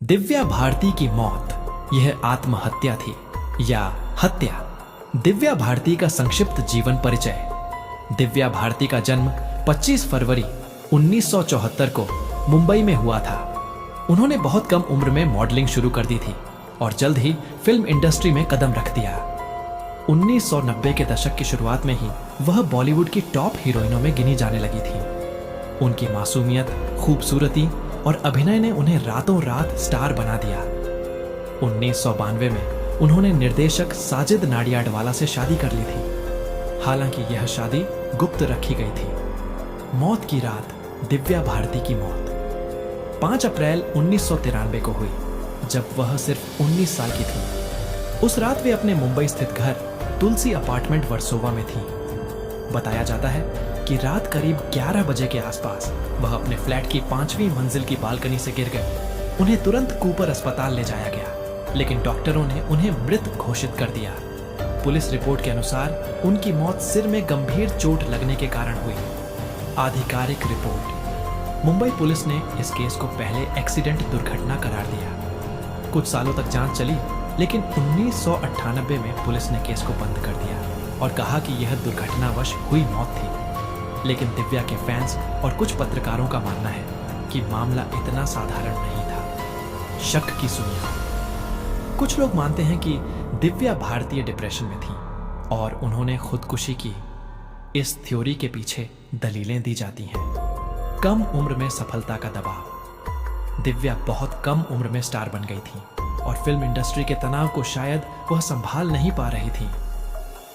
दिव्या भारती की मौत यह आत्महत्या थी या हत्या। दिव्या भारती का संक्षिप्त जीवन परिचय। दिव्या भारती का जन्म 25 फरवरी 1974 को मुंबई में हुआ था। उन्होंने बहुत कम उम्र में मॉडलिंग शुरू कर दी थी और जल्द ही फिल्म इंडस्ट्री में कदम रख दिया। 1990 के दशक की शुरुआत में ही वह बॉलीवुड की टॉप हीरोइनों में गिनी जाने लगी थी। उनकी मासूमियत, खूबसूरती और अभिनय ने उन्हें रातों रात स्टार बना दिया। 1992 में उन्होंने निर्देशक साजिद नाडियाडवाला से शादी कर ली थी। हालांकि यह शादी गुप्त रखी गई थी। मौत की रात, दिव्या भारती की मौत 5 अप्रैल 1993 को हुई, जब वह सिर्फ 19 साल की थी। उस रात वे अपने मुंबई स्थित घर तुलसी अपार्टमेंट वर्सोवा में थी। बताया जाता है कि रात करीब 11 बजे के आसपास वह अपने फ्लैट की 5वीं मंजिल की बालकनी से गिर गई। उन्हें तुरंत कूपर अस्पताल ले जाया गया, लेकिन डॉक्टरों ने उन्हें मृत घोषित कर दिया। पुलिस रिपोर्ट के अनुसार उनकी मौत सिर में गंभीर चोट लगने के कारण हुई। आधिकारिक रिपोर्ट। मुंबई पुलिस ने इस केस को पहले एक्सीडेंट दुर्घटना करार दिया। कुछ सालों तक जांच चली, लेकिन 1998 में पुलिस ने केस को बंद कर दिया और कहा कि यह दुर्घटनावश हुई मौत थी। लेकिन दिव्या के फैंस और कुछ पत्रकारों का मानना है कि मामला इतना साधारण नहीं था। शक की सुनिए। कुछ लोग मानते हैं कि दिव्या भारतीय डिप्रेशन में थी और उन्होंने खुदकुशी की। इस थ्योरी के पीछे दलीलें दी जाती हैं। कम उम्र में सफलता का दबाव। दिव्या बहुत कम उम्र में स्टार बन गई थी और फिल्म इंडस्ट्री के तनाव को शायद वह संभाल नहीं पा रही थी।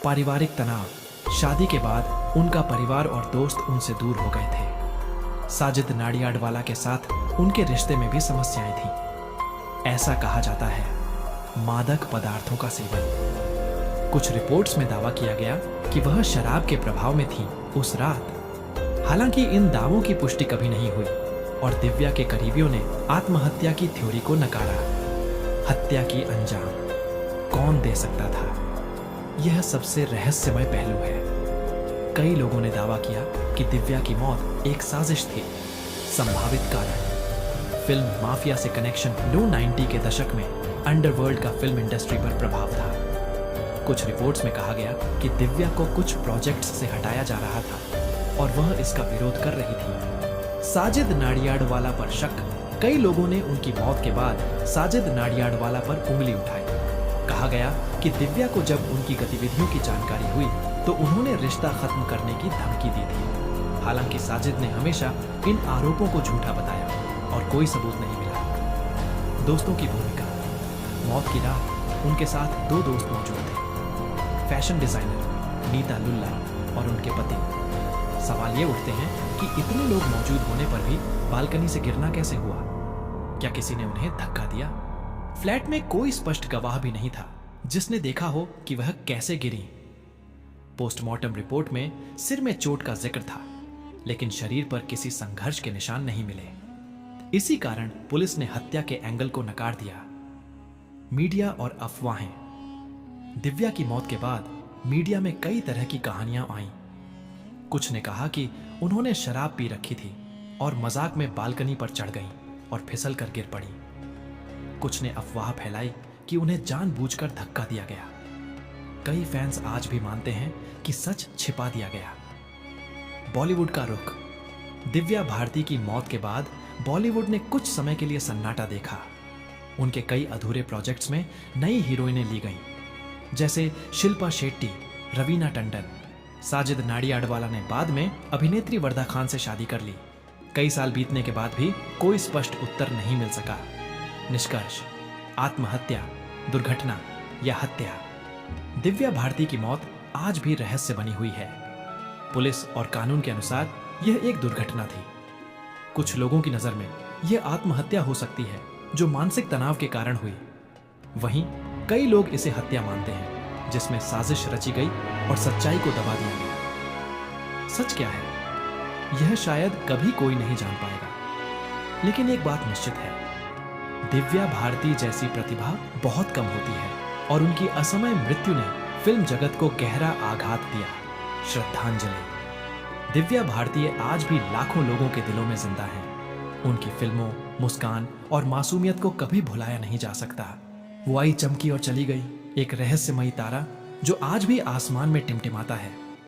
पारिवारिक तनाव। शादी के बाद उनका परिवार और दोस्त उनसे दूर हो गए थे। साजिद नाडियाडवाला के साथ उनके रिश्ते में भी समस्याएं थीं। ऐसा कहा जाता है, मादक पदार्थों का सेवन। कुछ रिपोर्ट्स में दावा किया गया कि वह शराब के प्रभाव में थी उस रात। हालांकि इन दावों की पुष्टि कभी नहीं हुई और दिव्या के करीबियों ने आत्महत्या की थ्योरी को नकारा। हत्या की अंजाम कौन दे सकता था? यह सबसे रहस्यमय पहलू है। कई लोगों ने दावा किया कि दिव्या की मौत एक साजिश थी। संभावित कारण। फिल्म माफिया से कनेक्शन। 90 के दशक में अंडरवर्ल्ड का फिल्म इंडस्ट्री पर प्रभाव था। कुछ रिपोर्ट्स में कहा गया कि दिव्या को कुछ प्रोजेक्ट्स से हटाया जा रहा था और वह इसका विरोध कर रही थी। साजिद नाडियाडवाला पर शक। कई लोगों ने उनकी मौत के बाद साजिद नाडियाडवाला पर उंगली उठाई। कहा गया कि दिव्या को जब उनकी गतिविधियों की जानकारी हुई तो उन्होंने रिश्ता खत्म करने की धमकी दी थी। हालांकि साजिद ने हमेशा इन आरोपों को झूठा बताया और कोई सबूत नहीं मिला। दोस्तों की भूमिका। मौत की रात उनके साथ 2 दोस्त मौजूद थे, फैशन डिजाइनर नीता लुल्ला और उनके पति। सवाल ये उठते हैं कि इतने लोग मौजूद होने पर भी बालकनी से गिरना कैसे हुआ? क्या किसी ने उन्हें धक्का दिया? फ्लैट में कोई स्पष्ट गवाह भी नहीं था जिसने देखा हो कि वह कैसे गिरी। पोस्टमार्टम रिपोर्ट में सिर में चोट का जिक्र था, लेकिन शरीर पर किसी संघर्ष के निशान नहीं मिले। इसी कारण पुलिस ने हत्या के एंगल को नकार दिया। मीडिया और अफवाहें। दिव्या की मौत के बाद मीडिया में कई तरह की कहानियां आईं। कुछ ने कहा कि उन्होंने शराब पी रखी थी और मजाक में बालकनी पर चढ़ गईं और फिसल कर गिर पड़ी। कुछ ने अफवाह फैलाई कि उन्हें जानबूझकर धक्का दिया गया। कई फैंस आज भी मानते हैं कि सच छिपा दिया गया। बॉलीवुड का रुख। दिव्या भारती की मौत के बाद बॉलीवुड ने कुछ समय के लिए सन्नाटा देखा। उनके कई अधूरे प्रोजेक्ट्स में नई हीरोइनें ली गईं, जैसे शिल्पा शेट्टी, रवीना टंडन। साजिद नाडियाडवाला ने बाद में अभिनेत्री वर्दा खान से शादी कर ली। कई साल बीतने के बाद भी कोई स्पष्ट उत्तर नहीं मिल सका। निष्कर्ष। आत्महत्या, दुर्घटना या हत्या। दिव्या भारती की मौत आज भी रहस्य बनी हुई है। पुलिस और कानून के अनुसार यह एक दुर्घटना थी। कुछ लोगों की नजर में यह आत्महत्या हो सकती है जो मानसिक तनाव के कारण हुई। वहीं कई लोग इसे हत्या मानते हैं, जिसमें साजिश रची गई और सच्चाई को दबा दिया गया। सच क्या है, यह शायद कभी कोई नहीं जान पाएगा। लेकिन एक बात निश्चित है, दिव्या भारती जैसी प्रतिभा बहुत कम होती है और उनकी असमय मृत्यु ने फिल्म जगत को गहरा आघात दिया। श्रद्धांजलि। दिव्या भारती आज भी लाखों लोगों के दिलों में जिंदा है। उनकी फिल्मों, मुस्कान और मासूमियत को कभी भुलाया नहीं जा सकता। वो आई, चमकी और चली गई, एक रहस्यमयी तारा जो आज भी आसमान में टिमटिमाता है।